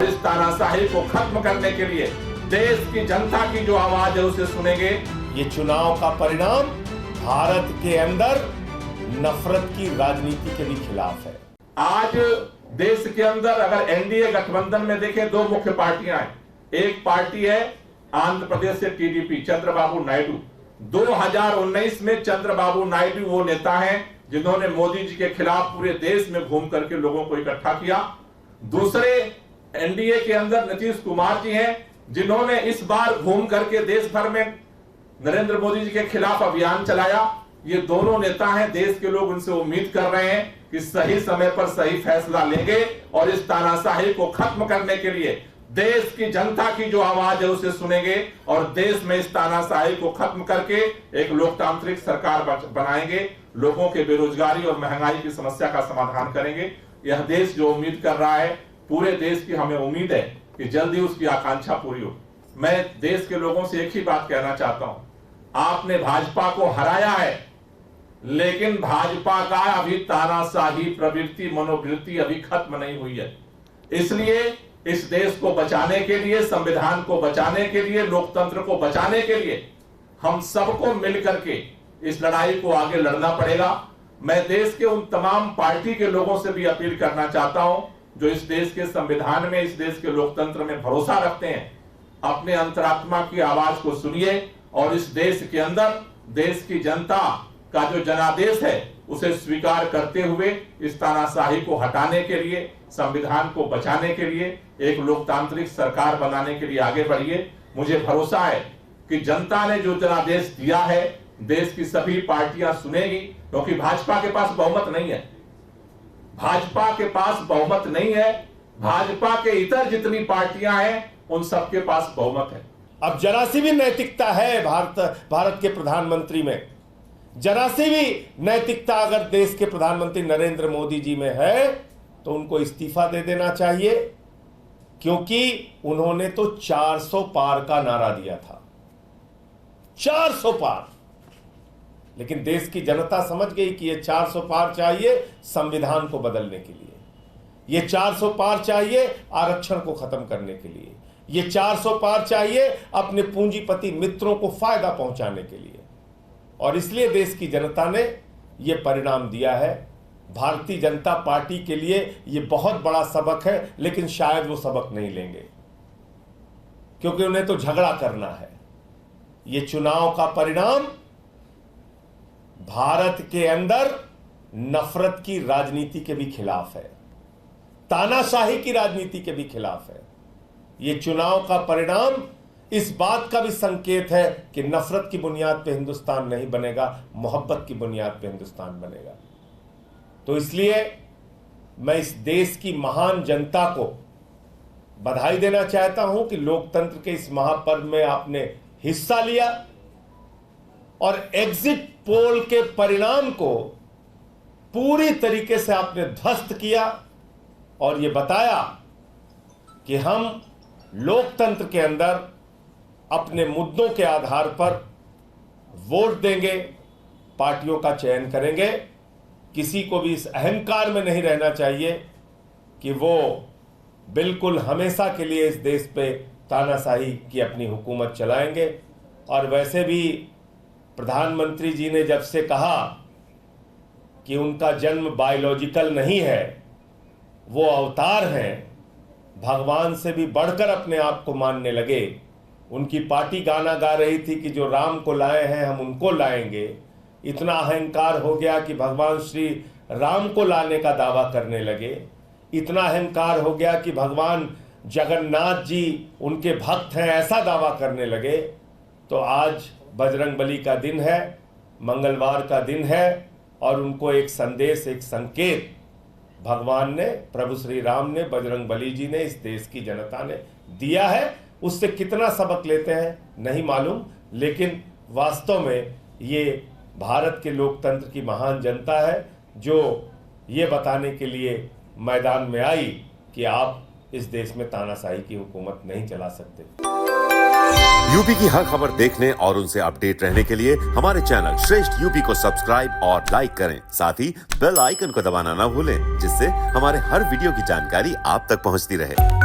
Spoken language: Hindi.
इस तानाशाही को खत्म करने के लिए देश की जनता की जो आवाज है उसे सुनेंगे। ये चुनाव का परिणाम भारत के अंदर नफरत की राजनीति के भी खिलाफ है। आज देश के अंदर अगर एनडीए गठबंधन में देखें, दो मुख्य पार्टियां हैं। एक पार्टी है आंध्र प्रदेश से टीडीपी, चंद्रबाबू नायडू। 2019 में चंद्रबाबू नायडू वो नेता हैं जिन्होंने मोदी जी के खिलाफ पूरे देश में घूम करके लोगों को इकट्ठा किया। दूसरे एनडीए के अंदर नीतीश कुमार जी हैं जिन्होंने इस बार घूम करके देश भर में नरेंद्र मोदी जी के खिलाफ अभियान चलाया। ये दोनों नेता हैं, देश के लोग उनसे उम्मीद कर रहे हैं कि सही समय पर सही फैसला लेंगे और इस तानाशाही को खत्म करने के लिए देश की जनता की जो आवाज है उसे सुनेंगे और देश में इस तानाशाही को खत्म करके एक लोकतांत्रिक सरकार बनाएंगे। लोगों के बेरोजगारी और महंगाई की समस्या का समाधान करेंगे। यह देश जो उम्मीद कर रहा है, पूरे देश की हमें उम्मीद है कि जल्दी उसकी आकांक्षा पूरी हो। मैं देश के लोगों से एक ही बात कहना चाहता हूं, आपने भाजपा को हराया है, लेकिन भाजपा का अभी तानाशाही प्रवृत्ति, मनोवृत्ति अभी खत्म नहीं हुई है। इसलिए इस देश को बचाने के लिए, संविधान को बचाने के लिए, लोकतंत्र को बचाने के लिए हम सबको मिलकर के इस लड़ाई को आगे लड़ना पड़ेगा। मैं देश के उन तमाम पार्टी के लोगों से भी अपील करना चाहता हूं जो इस देश के संविधान में, इस देश के लोकतंत्र में भरोसा रखते हैं। अपने अंतरात्मा की आवाज को सुनिए और इस देश के अंदर देश की जनता का जो जनादेश है उसे स्वीकार करते हुए इस तानाशाही को हटाने के लिए, संविधान को बचाने के लिए, एक लोकतांत्रिक सरकार बनाने के लिए आगे बढ़िए। मुझे भरोसा है कि जनता ने जो जनादेश दिया है देश की सभी पार्टियां सुनेगी, क्योंकि भाजपा के पास बहुमत नहीं है। भाजपा के पास बहुमत नहीं है। भाजपा के इतर जितनी पार्टियां हैं उन सबके पास बहुमत है। अब जरा सी भी नैतिकता है भारत के प्रधानमंत्री में, जरा सी भी नैतिकता अगर देश के प्रधानमंत्री नरेंद्र मोदी जी में है तो उनको इस्तीफा दे देना चाहिए, क्योंकि उन्होंने तो 400 पार का नारा दिया था, 400 पार। लेकिन देश की जनता समझ गई कि ये 400 पार चाहिए संविधान को बदलने के लिए, ये 400 पार चाहिए आरक्षण को खत्म करने के लिए, ये 400 पार चाहिए अपने पूंजीपति मित्रों को फायदा पहुंचाने के लिए। और इसलिए देश की जनता ने यह परिणाम दिया है। भारतीय जनता पार्टी के लिए यह बहुत बड़ा सबक है, लेकिन शायद वो सबक नहीं लेंगे, क्योंकि उन्हें तो झगड़ा करना है। यह चुनाव का परिणाम भारत के अंदर नफरत की राजनीति के भी खिलाफ है, तानाशाही की राजनीति के भी खिलाफ है। यह चुनाव का परिणाम इस बात का भी संकेत है कि नफरत की बुनियाद पे हिंदुस्तान नहीं बनेगा, मोहब्बत की बुनियाद पे हिंदुस्तान बनेगा। तो इसलिए मैं इस देश की महान जनता को बधाई देना चाहता हूं कि लोकतंत्र के इस महापर्व में आपने हिस्सा लिया और एग्जिट पोल के परिणाम को पूरी तरीके से आपने ध्वस्त किया और यह बताया कि हम लोकतंत्र के अंदर अपने मुद्दों के आधार पर वोट देंगे, पार्टियों का चयन करेंगे। किसी को भी इस अहंकार में नहीं रहना चाहिए कि वो बिल्कुल हमेशा के लिए इस देश पे तानाशाही की अपनी हुकूमत चलाएंगे। और वैसे भी प्रधानमंत्री जी ने जब से कहा कि उनका जन्म बायोलॉजिकल नहीं है, वो अवतार हैं, भगवान से भी बढ़कर अपने आप को मानने लगे। उनकी पार्टी गाना गा रही थी कि जो राम को लाए हैं हम उनको लाएंगे। इतना अहंकार हो गया कि भगवान श्री राम को लाने का दावा करने लगे। इतना अहंकार हो गया कि भगवान जगन्नाथ जी उनके भक्त हैं, ऐसा दावा करने लगे। तो आज बजरंगबली का दिन है, मंगलवार का दिन है, और उनको एक संदेश, एक संकेत भगवान ने, प्रभु श्री राम ने, बजरंगबली जी ने इस देश की जनता ने दिया है। उससे कितना सबक लेते हैं नहीं मालूम, लेकिन वास्तव में ये भारत के लोकतंत्र की महान जनता है जो ये बताने के लिए मैदान में आई कि आप इस देश में तानाशाही की हुकूमत नहीं चला सकते। यूपी की हर खबर देखने और उनसे अपडेट रहने के लिए हमारे चैनल श्रेष्ठ यूपी को सब्सक्राइब और लाइक करें। साथ ही बेल आइकन को दबाना ना भूलें, जिससे हमारे हर वीडियो की जानकारी आप तक पहुंचती रहे।